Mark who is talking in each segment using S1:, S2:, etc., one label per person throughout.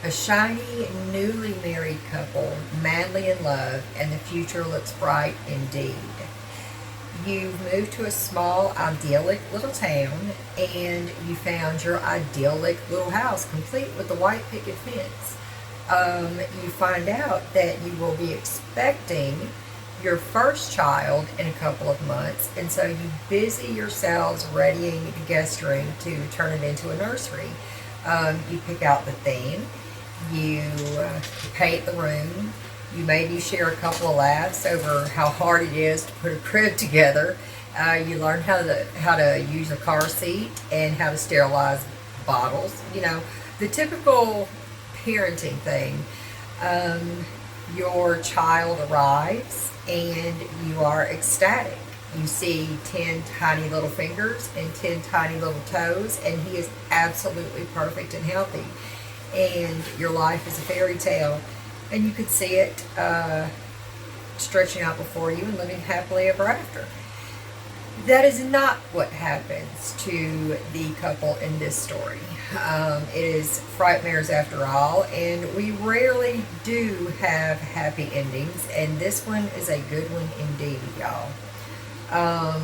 S1: A shiny, newly married couple, madly in love, and the future looks bright indeed. You've moved to a small, idyllic little town, and you found your idyllic little house, complete with the white picket fence. You find out that you will be expecting your first child in a couple of months, and so you busy yourselves readying the guest room to turn it into a nursery. You pick out the theme, you paint the room, you maybe share a couple of laughs over how hard it is to put a crib together. You learn how to use a car seat and how to sterilize bottles. You know, the typical parenting thing. Your child arrives and you are ecstatic. You see 10 tiny little fingers and 10 tiny little toes, and he is absolutely perfect and healthy. And your life is a fairy tale, and you could see it stretching out before you and living happily ever after. That is not what happens to the couple in this story. It is Frightmares after all, and we rarely do have happy endings, and this one is a good one indeed, y'all. Um,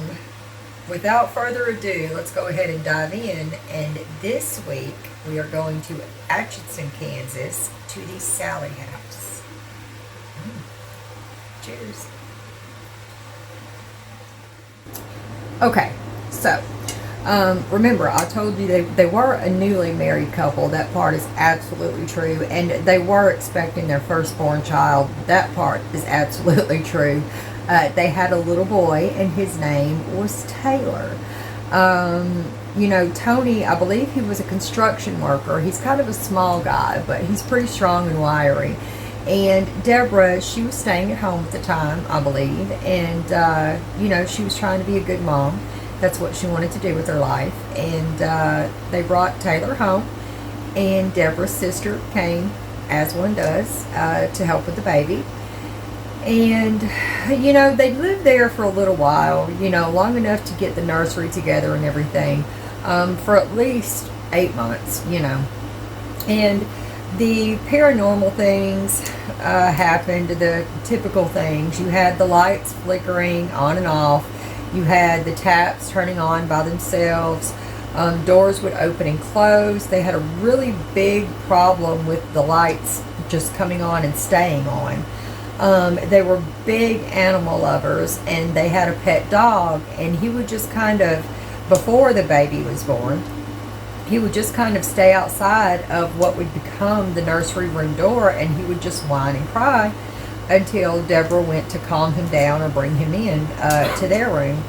S1: Without further ado, let's go ahead and dive in. And this week, we are going to Atchison, Kansas, to the Sallie house. Cheers. Okay, so remember, I told you they were a newly married couple. That part is absolutely true. And they were expecting their firstborn child. That part is absolutely true. They had a little boy, and his name was Taylor. You know, Tony, I believe he was a construction worker. He's kind of a small guy, but he's pretty strong and wiry. And Deborah, she was staying at home at the time, I believe. And, you know, she was trying to be a good mom. That's what she wanted to do with her life. And they brought Taylor home. And Deborah's sister came, as one does, to help with the baby. And, you know, they lived there for a little while, you know, long enough to get the nursery together and everything, for at least 8 months, you know. And the paranormal things happened, the typical things. You had the lights flickering on and off. You had the taps turning on by themselves. Doors would open and close. They had a really big problem with the lights just coming on and staying on. They were big animal lovers, and they had a pet dog, and he would just kind of, before the baby was born, he would just kind of stay outside of what would become the nursery room door, and he would just whine and cry until Deborah went to calm him down or bring him in to their room.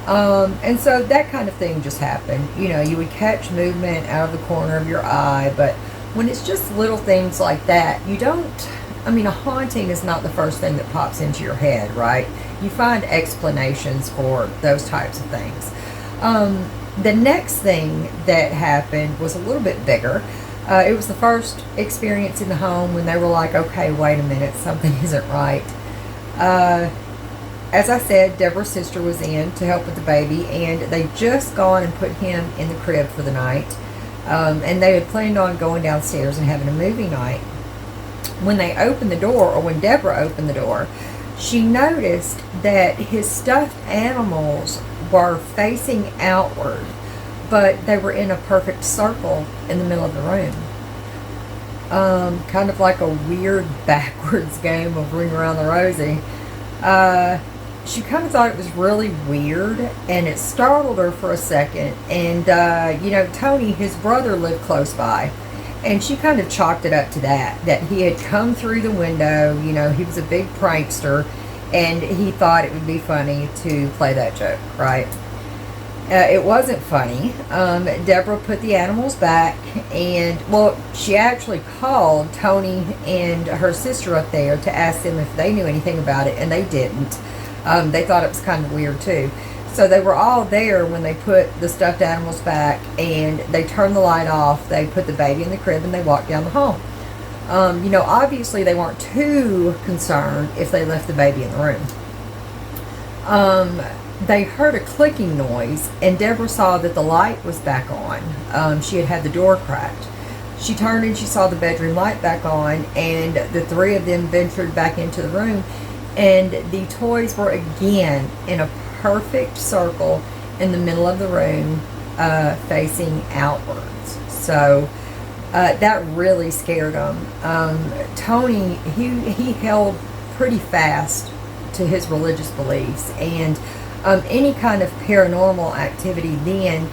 S1: And so that kind of thing just happened. You know, you would catch movement out of the corner of your eye, but when it's just little things like that, you don't... I mean, a haunting is not the first thing that pops into your head, right? You find explanations for those types of things. The next thing that happened was a little bit bigger. It was the first experience in the home when they were like, okay, wait a minute, something isn't right. As I said, Deborah's sister was in to help with the baby, and they just gone and put him in the crib for the night. And they had planned on going downstairs and having a movie night. When they opened the door, or when Deborah opened the door, she noticed that his stuffed animals were facing outward, but they were in a perfect circle in the middle of the room. Kind of like a weird backwards game of Ring Around the Rosie. She kind of thought it was really weird, and it startled her for a second. And, you know, Tony, his brother, lived close by. And she kind of chalked it up to that he had come through the window. You know, he was a big prankster, and he thought it would be funny to play that joke, right? It wasn't funny. Deborah put the animals back, and, well, she actually called Tony and her sister up there to ask them if they knew anything about it, and they didn't. They thought it was kind of weird, too. So they were all there when they put the stuffed animals back, and they turned the light off. They put the baby in the crib, and they walked down the hall. You know, obviously they weren't too concerned if they left the baby in the room. They heard a clicking noise, and Deborah saw that the light was back on. She had had the door cracked. She turned and she saw the bedroom light back on, and the three of them ventured back into the room, and the toys were again in a perfect circle in the middle of the room, facing outwards. So that really scared them. Tony, he held pretty fast to his religious beliefs, and any kind of paranormal activity then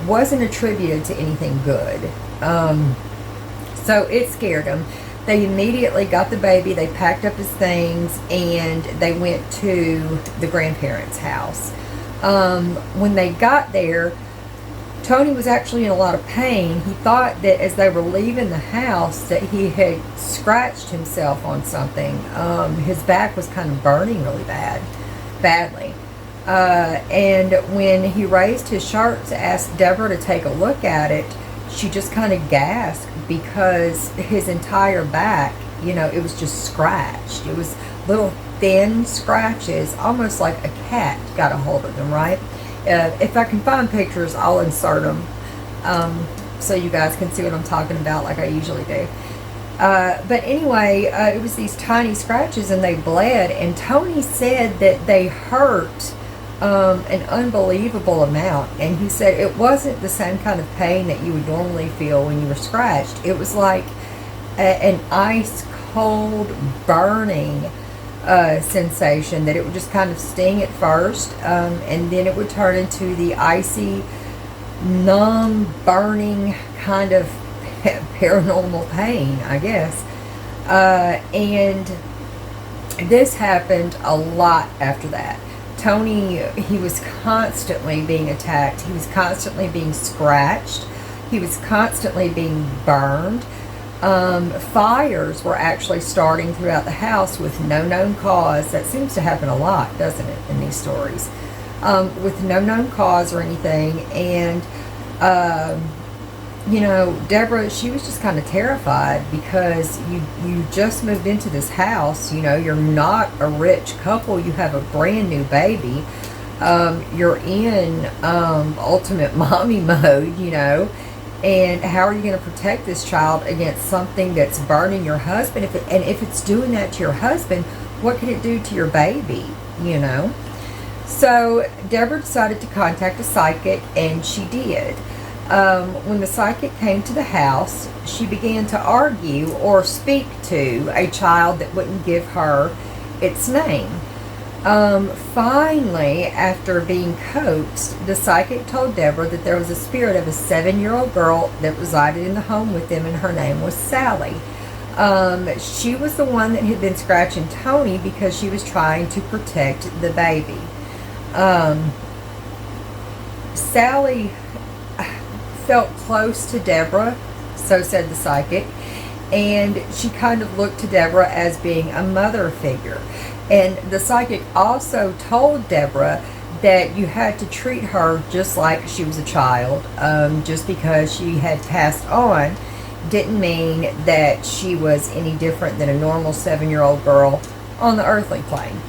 S1: wasn't attributed to anything good. So it scared him. They immediately got the baby, they packed up his things, and they went to the grandparents' house. When they got there, Tony was actually in a lot of pain. He thought that as they were leaving the house that he had scratched himself on something. His back was kind of burning really badly. And when he raised his shirt to ask Deborah to take a look at it, she just kind of gasped because his entire back, it was just scratched. It was little thin scratches, almost like a cat got a hold of them, right? If I can find pictures, I'll insert them so you guys can see what I'm talking about like I usually do. But anyway, it was these tiny scratches and they bled, and Tony said that they hurt an unbelievable amount, and he said it wasn't the same kind of pain that you would normally feel when you were scratched. It was like an ice cold burning sensation, that it would just kind of sting at first, and then it would turn into the icy, numb, burning kind of paranormal pain, I guess. And this happened a lot after that. Tony, he was constantly being attacked. He was constantly being scratched. He was constantly being burned. Fires were actually starting throughout the house with no known cause. That seems to happen a lot, doesn't it, in these stories? With no known cause or anything. And, Deborah, she was just kind of terrified because you just moved into this house. You're not a rich couple. You have a brand new baby. You're in ultimate mommy mode, and how are you going to protect this child against something that's burning your husband? If it's doing that to your husband, what can it do to your baby, So Deborah decided to contact a psychic, and she did. When the psychic came to the house, she began to argue or speak to a child that wouldn't give her its name. Finally, after being coaxed, the psychic told Deborah that there was a spirit of a 7-year-old girl that resided in the home with them, and her name was Sallie. She was the one that had been scratching Tony because she was trying to protect the baby. Sallie felt close to Deborah, so said the psychic, and she kind of looked to Deborah as being a mother figure. And the psychic also told Deborah that you had to treat her just like she was a child. Just because she had passed on didn't mean that she was any different than a normal 7-year-old girl on the earthly plane.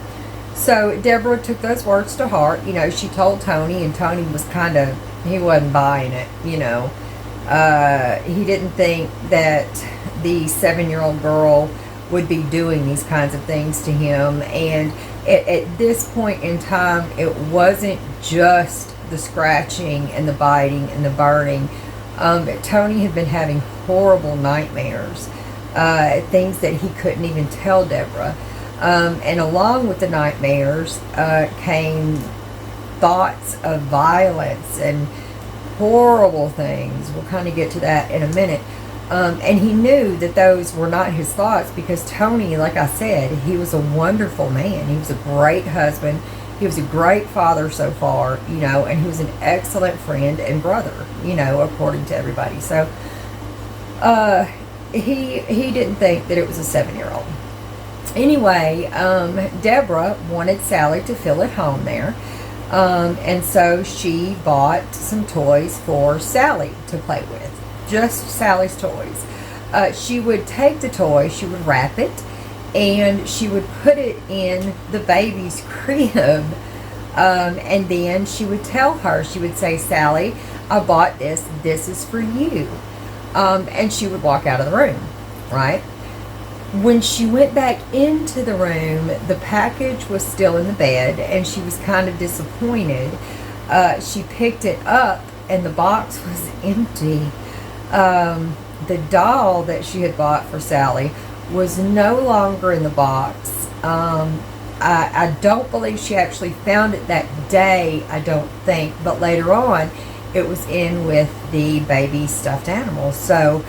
S1: So Deborah took those words to heart. She told Tony, and Tony was he wasn't buying it, He didn't think that the 7-year-old girl would be doing these kinds of things to him. And at this point in time, it wasn't just the scratching and the biting and the burning. Tony had been having horrible nightmares, things that he couldn't even tell Deborah. And along with the nightmares came thoughts of violence and horrible things. We'll kind of get to that in a minute. And he knew that those were not his thoughts because Tony, like I said, he was a wonderful man. He was a great husband. He was a great father so far, and he was an excellent friend and brother, according to everybody. So he didn't think that it was a 7-year-old. Anyway, Deborah wanted Sallie to feel at home there. And so she bought some toys for Sallie to play with. Just Sallie's toys. She would take the toy, she would wrap it, and she would put it in the baby's crib. And then she would tell her, she would say, Sallie, I bought this. This is for you. And she would walk out of the room, right? When she went back into the room, the package was still in the bed, and she was kind of disappointed. She picked it up, and the box was empty. The doll that she had bought for Sallie was no longer in the box. I don't believe she actually found it that day, I don't think, but later on it was in with the baby stuffed animal. So,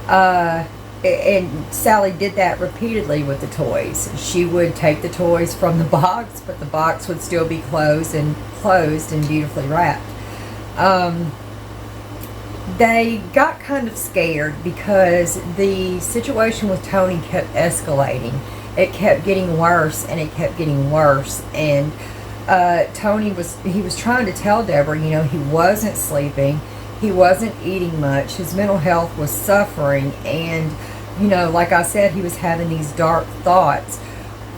S1: and Sallie did that repeatedly with the toys. She would take the toys from the box, but the box would still be closed and beautifully wrapped. They got kind of scared because the situation with Tony kept escalating. It kept getting worse, and it kept getting worse. And Tony was trying to tell Deborah, he wasn't sleeping, he wasn't eating much, his mental health was suffering, and like I said, he was having these dark thoughts.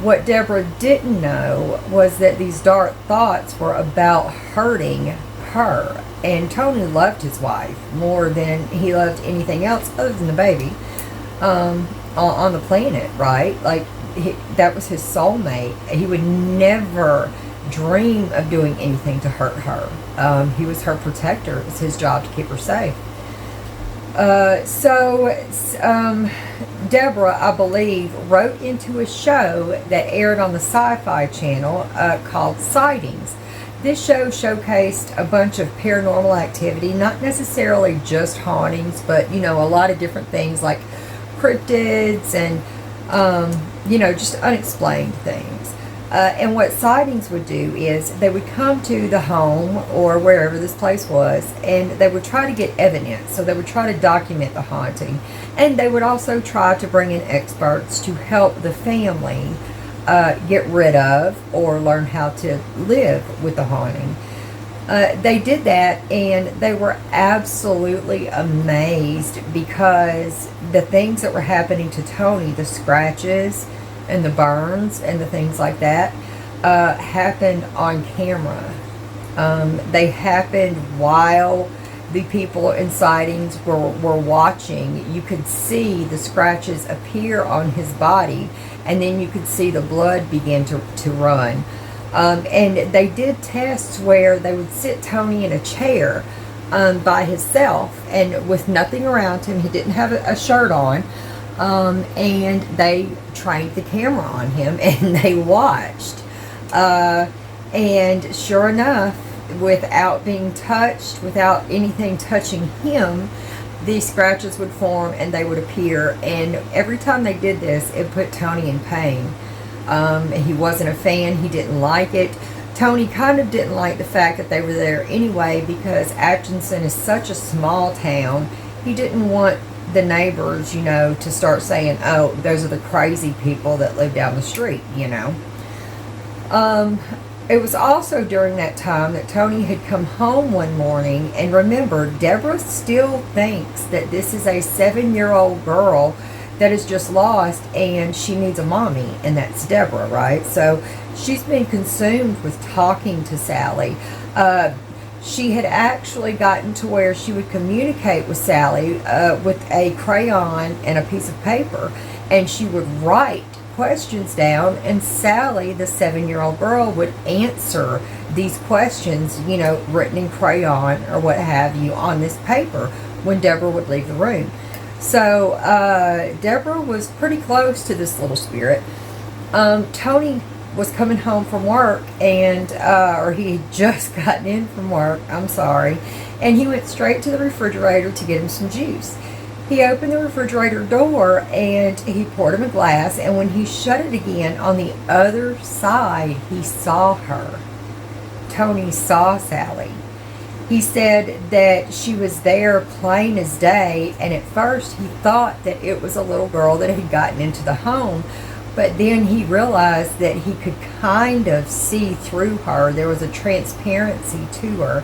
S1: What Deborah didn't know was that these dark thoughts were about hurting her. And Tony loved his wife more than he loved anything else other than the baby on the planet, right? Like, that was his soulmate. He would never dream of doing anything to hurt her. He was her protector. It was his job to keep her safe. Deborah, I believe, wrote into a show that aired on the Sci-Fi Channel called Sightings. This show showcased a bunch of paranormal activity, not necessarily just hauntings, but, a lot of different things like cryptids and, just unexplained things. And what Sightings would do is they would come to the home or wherever this place was, and they would try to get evidence. So they would try to document the haunting. And they would also try to bring in experts to help the family get rid of or learn how to live with the haunting. They did that, and they were absolutely amazed because the things that were happening to Tony, the scratches and the burns and the things like that, happened on camera. They happened while the people in Sightings were watching. You could see the scratches appear on his body, and then you could see the blood begin to run. And they did tests where they would sit Tony in a chair by himself and with nothing around him. He didn't have a shirt on. And they trained the camera on him, and they watched. And sure enough, without being touched, without anything touching him, these scratches would form and they would appear. And every time they did this, it put Tony in pain. He wasn't a fan. He didn't like it. Tony kind of didn't like the fact that they were there anyway, because Atchison is such a small town. He didn't want the neighbors, to start saying, oh, those are the crazy people that live down the street, It was also during that time that Tony had come home one morning, and remember, Deborah still thinks that this is a 7-year-old girl that is just lost and she needs a mommy, and that's Deborah, right? So she's been consumed with talking to Sallie. She had actually gotten to where she would communicate with Sallie with a crayon and a piece of paper, and she would write questions down, and Sallie, the 7-year-old girl, would answer these questions, written in crayon or what have you on this paper when Deborah would leave the room. So Deborah was pretty close to this little spirit. Tony was coming home from work, and or he had just gotten in from work, I'm sorry, and he went straight to the refrigerator to get him some juice. He opened the refrigerator door and he poured him a glass, and when he shut it again, on the other side, he saw her. Tony saw Sallie. He said that she was there plain as day, and at first he thought that it was a little girl that had gotten into the home, but then he realized that he could kind of see through her. There was a transparency to her.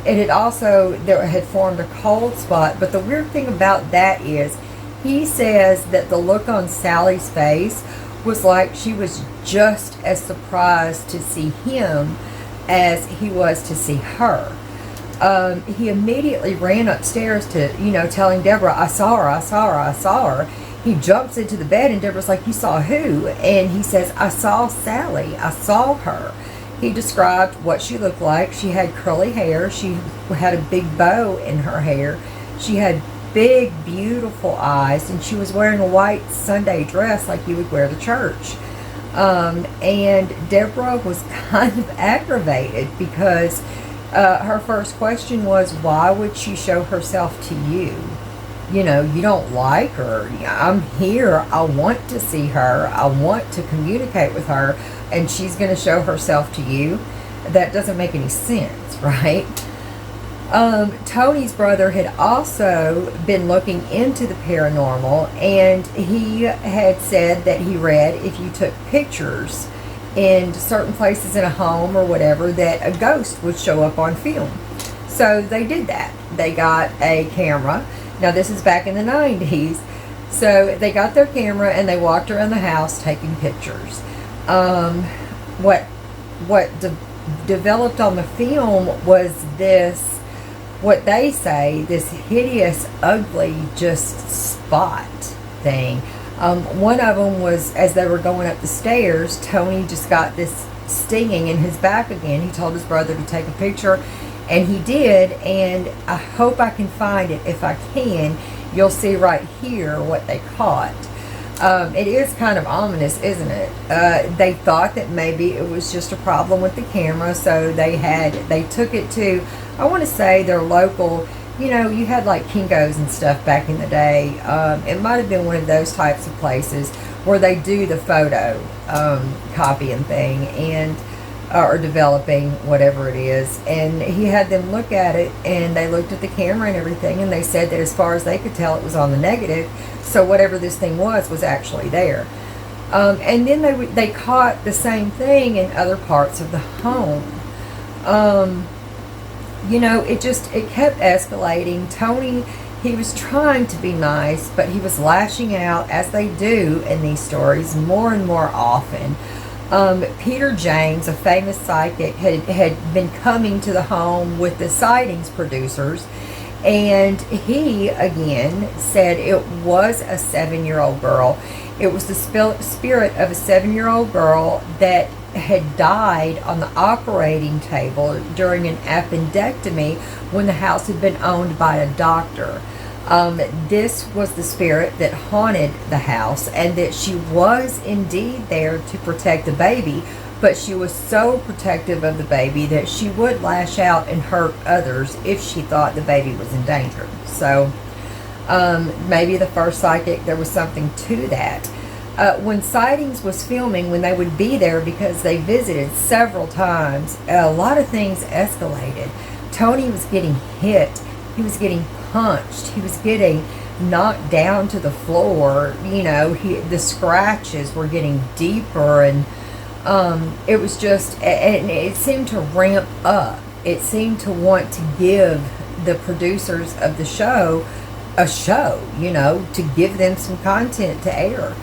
S1: It had also, there had formed a cold spot, but the weird thing about that is, he says that the look on Sallie's face was like she was just as surprised to see him as he was to see her. he immediately ran upstairs to, telling Deborah, I saw her, I saw her, I saw her. He jumps into the bed and Deborah's like, you saw who? And he says, I saw Sallie. I saw her. He described what she looked like. She had curly hair. She had a big bow in her hair. She had big, beautiful eyes, and she was wearing a white Sunday dress like you would wear to church. And Deborah was kind of aggravated because her first question was, why would she show herself to you? You don't like her. I'm here. I want to see her. I want to communicate with her, and she's going to show herself to you? That doesn't make any sense, right? Tony's brother had also been looking into the paranormal, and he had said that he read if you took pictures in certain places in a home or whatever, that a ghost would show up on film. So they did that. They got a camera. Now this is back in the 90s. So they got their camera and they walked around the house taking pictures. What developed on the film was this, what they say, this hideous, ugly, just spot thing. One of them was, as they were going up the stairs, Tony just got this stinging in his back again. He told his brother to take a picture, and he did, and I hope I can find it. If I can, you'll see right here what they caught. It is kind of ominous, isn't it? They thought that maybe it was just a problem with the camera, so they took it to, I want to say, their local, you had like Kinko's and stuff back in the day. It might have been one of those types of places where they do the photo copying thing, and or developing, whatever it is. And he had them look at it, and they looked at the camera and everything, and they said that as far as they could tell, it was on the negative. So whatever this thing was actually there. And then they caught the same thing in other parts of the home. It kept escalating. Tony, he was trying to be nice, but he was lashing out, as they do in these stories, more and more often. Peter James, a famous psychic, had been coming to the home with the sightings producers, and he, again, said it was a 7-year-old girl. It was the spirit of a 7-year-old girl that had died on the operating table during an appendectomy when the house had been owned by a doctor. This was the spirit that haunted the house, and that she was indeed there to protect the baby, but she was so protective of the baby that she would lash out and hurt others if she thought the baby was in danger. So maybe the first psychic, there was something to that. When Sightings was filming, when they would be there, because they visited several times, a lot of things escalated. Tony was getting hit. He was getting punched. He was getting knocked down to the floor. The scratches were getting deeper, and it was just, and it seemed to ramp up. It seemed to want to give the producers of the show a show, to give them some content to air.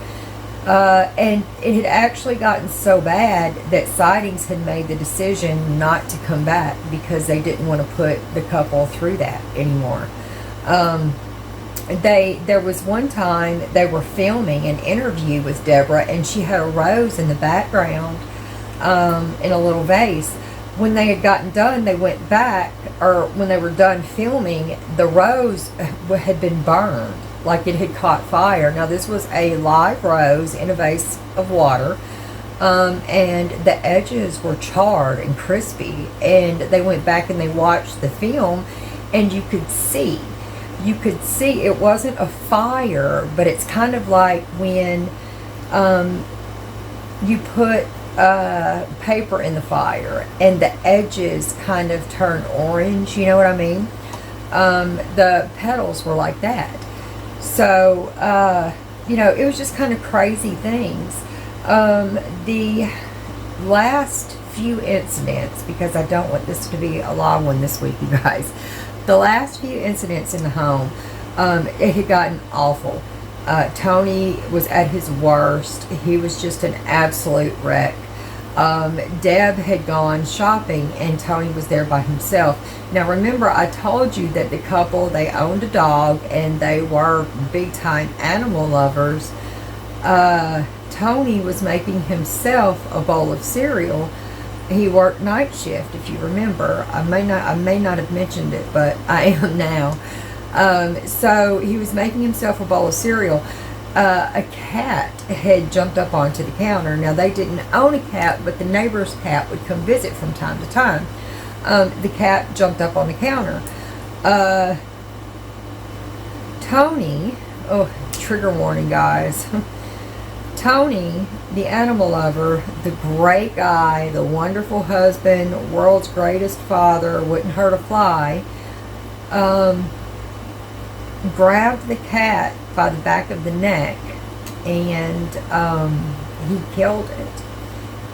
S1: And it had actually gotten so bad that Sightings had made the decision not to come back because they didn't want to put the couple through that anymore. There was one time they were filming an interview with Deborah, and she had a rose in the background in a little vase. When they had gotten done, they went back, or when they were done filming, the rose had been burned, like it had caught fire. Now this was a live rose in a vase of water, and the edges were charred and crispy, and they went back and they watched the film, and you could see it wasn't a fire, but it's kind of like when you put paper in the fire and the edges kind of turn orange, you know what I mean? The petals were like that. So, it was just kind of crazy things. The last few incidents, because I don't want this to be a long one this week, you guys. The last few incidents in the home, it had gotten awful. Tony was at his worst. He was just an absolute wreck. Deb had gone shopping and Tony was there by himself. Now remember, I told you that the couple, they owned a dog and they were big time animal lovers. Tony was making himself a bowl of cereal. He worked night shift, if you remember. I may not have mentioned it, but I am now. So he was making himself a bowl of cereal. A cat had jumped up onto the counter. Now, they didn't own a cat, but the neighbor's cat would come visit from time to time. The cat jumped up on the counter. Tony, oh, trigger warning, guys. Tony, the animal lover, the great guy, the wonderful husband, world's greatest father, wouldn't hurt a fly, grabbed the cat by the back of the neck and he killed it.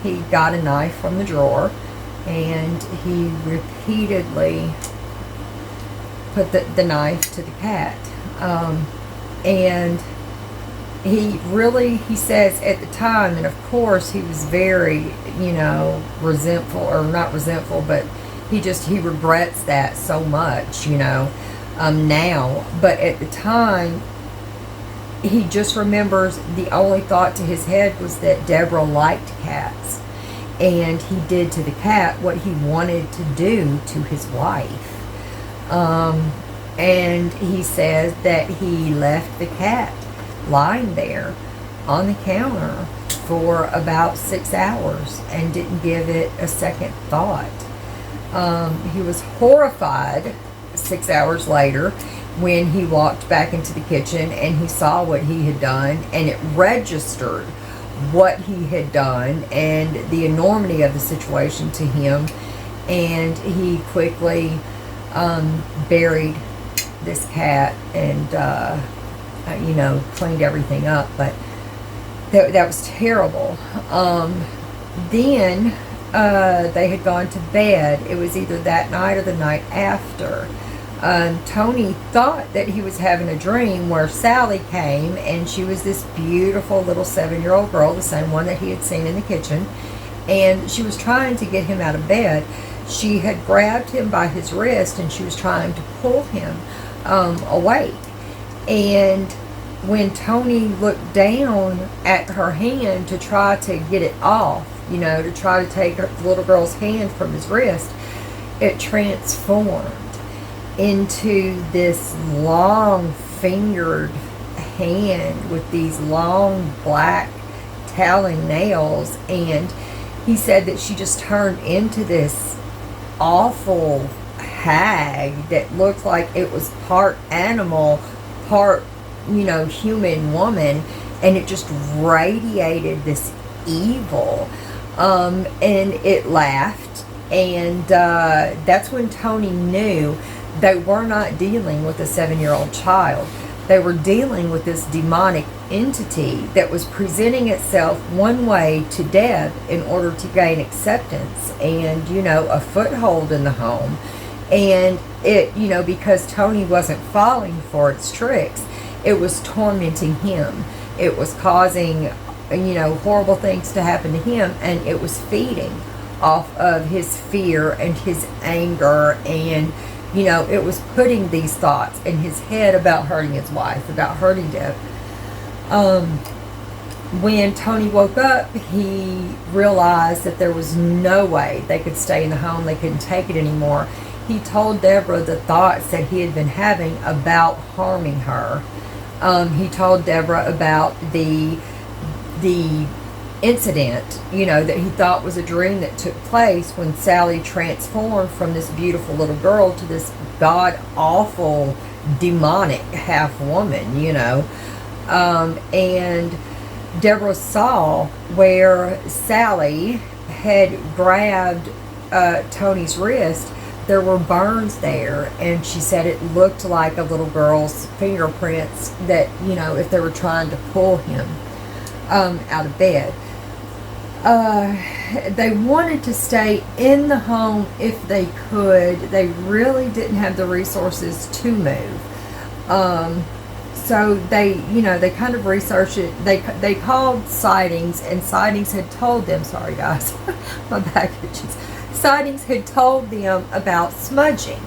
S1: He got a knife from the drawer and he repeatedly put the knife to the cat. And he says at the time, and of course he was very, resentful, or not resentful, but he regrets that so much, now. But at the time, he just remembers the only thought to his head was that Deborah liked cats. And he did to the cat what he wanted to do to his wife. And he says that he left the cat lying there on the counter for about 6 hours and didn't give it a second thought. He was horrified 6 hours later when he walked back into the kitchen and he saw what he had done, and it registered what he had done and the enormity of the situation to him, and he quickly buried this cat and cleaned everything up. But that was terrible. Then they had gone to bed. It was either that night or the night after. Tony thought that he was having a dream where Sallie came, and she was this beautiful little 7-year-old girl, the same one that he had seen in the kitchen, and she was trying to get him out of bed. She had grabbed him by his wrist and she was trying to pull him awake. And when Tony looked down at her hand to try to get it off, to try to take the little girl's hand from his wrist, it transformed into this long fingered hand with these long black talon nails. And he said that she just turned into this awful hag that looked like it was part animal, part human woman, and it just radiated this evil. And it laughed, and that's when Tony knew they were not dealing with a 7-year-old child. They were dealing with this demonic entity that was presenting itself one way to Deb in order to gain acceptance and, a foothold in the home. And it, because Tony wasn't falling for its tricks, it was tormenting him. It was causing, horrible things to happen to him, and it was feeding off of his fear and his anger, and it was putting these thoughts in his head about hurting his wife, about hurting Deb. When Tony woke up, he realized that there was no way they could stay in the home. They couldn't take it anymore. He told Deborah the thoughts that he had been having about harming her. He told Deborah about the incident, that he thought was a dream that took place when Sallie transformed from this beautiful little girl to this god-awful, demonic half-woman, and Deborah saw where Sallie had grabbed Tony's wrist. There were burns there, and she said it looked like a little girl's fingerprints that, if they were trying to pull him out of bed. They wanted to stay in the home if they could. They really didn't have the resources to move. so they, they kind of researched it. They called sightings, and sightings had told them, sorry guys, my back itches. Sightings had told them about smudging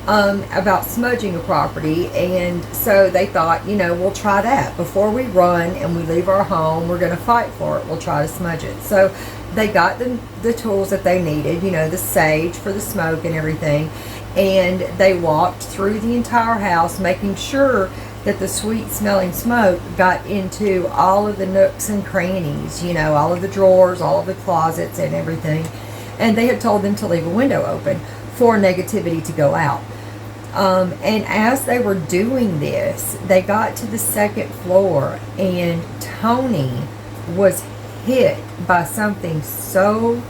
S1: a property, and so they thought, we'll try that. Before we run and we leave our home, we're going to fight for it. We'll try to smudge it. So they got the tools that they needed, the sage for the smoke and everything, and they walked through the entire house, making sure that the sweet smelling smoke got into all of the nooks and crannies, all of the drawers, all of the closets and everything. And they had told them to leave a window open for negativity to go out. And as they were doing this, they got to the second floor, and Tony was hit by something so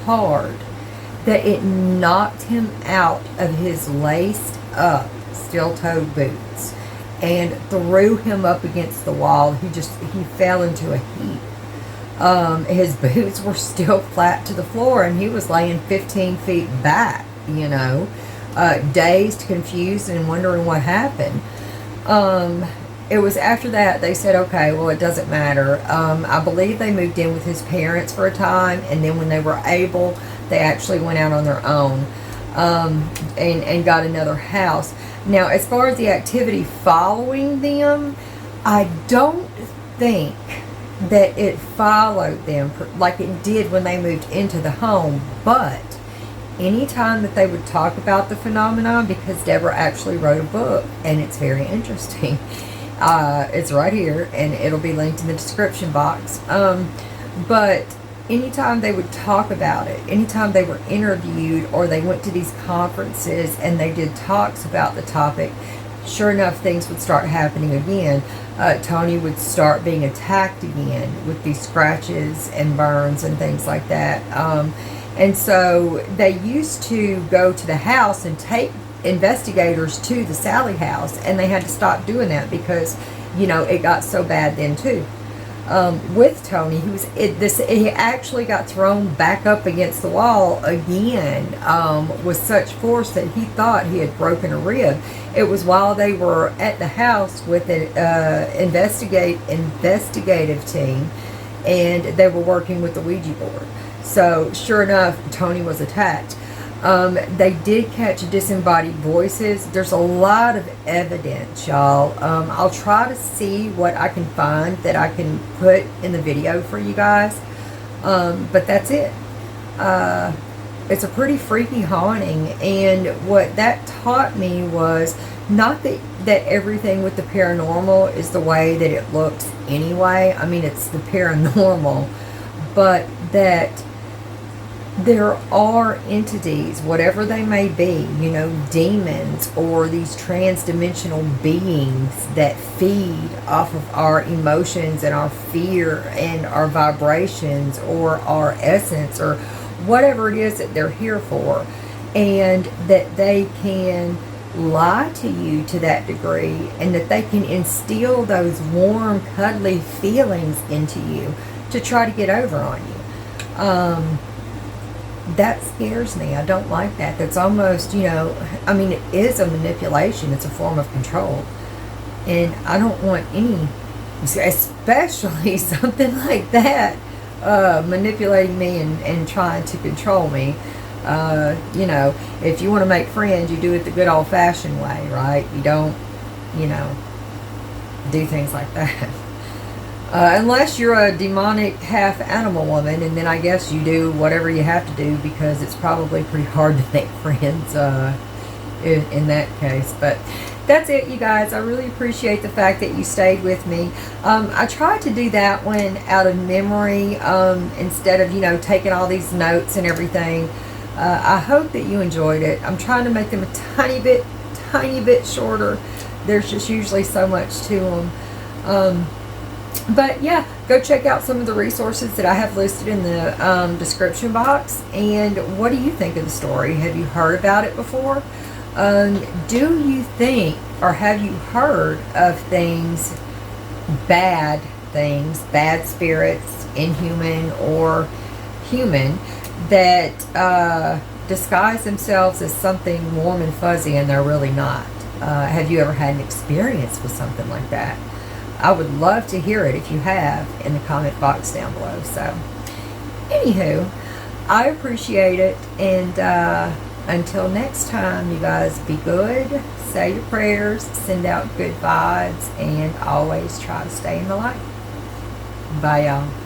S1: hard that it knocked him out of his laced up steel-toed boots and threw him up against the wall. He fell into a heap. His boots were still flat to the floor, and he was laying 15 feet back, dazed, confused, and wondering what happened. It was after that they said, okay, well, it doesn't matter. I believe they moved in with his parents for a time, and then when they were able, they actually went out on their own and got another house. Now, as far as the activity following them, I don't think that it followed them like it did when they moved into the home, but anytime that they would talk about the phenomenon, because Deborah actually wrote a book, and it's very interesting. It's right here, and it'll be linked in the description box. But anytime they would talk about it, anytime they were interviewed or they went to these conferences and they did talks about the topic, sure enough, things would start happening again. Tony would start being attacked again with these scratches and burns and things like that. And so they used to go to the house and take investigators to the Sallie house, and they had to stop doing that because, it got so bad then too. With Tony, he actually got thrown back up against the wall again with such force that he thought he had broken a rib. It was while they were at the house with an investigative team, and they were working with the Ouija board. So sure enough, Tony was attacked. They did catch disembodied voices. There's a lot of evidence, y'all. I'll try to see what I can find that I can put in the video for you guys. But that's it. It's a pretty freaky haunting, and what that taught me was not that everything with the paranormal is the way that it looks anyway. I mean, it's the paranormal, but that there are entities, whatever they may be, demons or these trans-dimensional beings that feed off of our emotions and our fear and our vibrations or our essence or whatever it is that they're here for, and that they can lie to you to that degree, and that they can instill those warm, cuddly feelings into you to try to get over on you. That scares me. I don't like that. That's almost, it is a manipulation. It's a form of control. And I don't want any, especially something like that, manipulating me and trying to control me. If you want to make friends, you do it the good old-fashioned way, right? You don't, do things like that. Unless you're a demonic half animal woman, and then I guess you do whatever you have to do, because it's probably pretty hard to make friends in that case. But that's it, you guys. I really appreciate the fact that you stayed with me. I tried to do that one out of memory instead of, taking all these notes and everything. I hope that you enjoyed it. I'm trying to make them a tiny bit shorter. There's just usually so much to them. But yeah, go check out some of the resources that I have listed in the description box. And what do you think of the story? Have you heard about it before? Do you think, or have you heard of bad spirits, inhuman or human, that disguise themselves as something warm and fuzzy and they're really not? Have you ever had an experience with something like that? I would love to hear it if you have in the comment box down below. So, anywho, I appreciate it. And until next time, you guys be good, say your prayers, send out good vibes, and always try to stay in the light. Bye, y'all.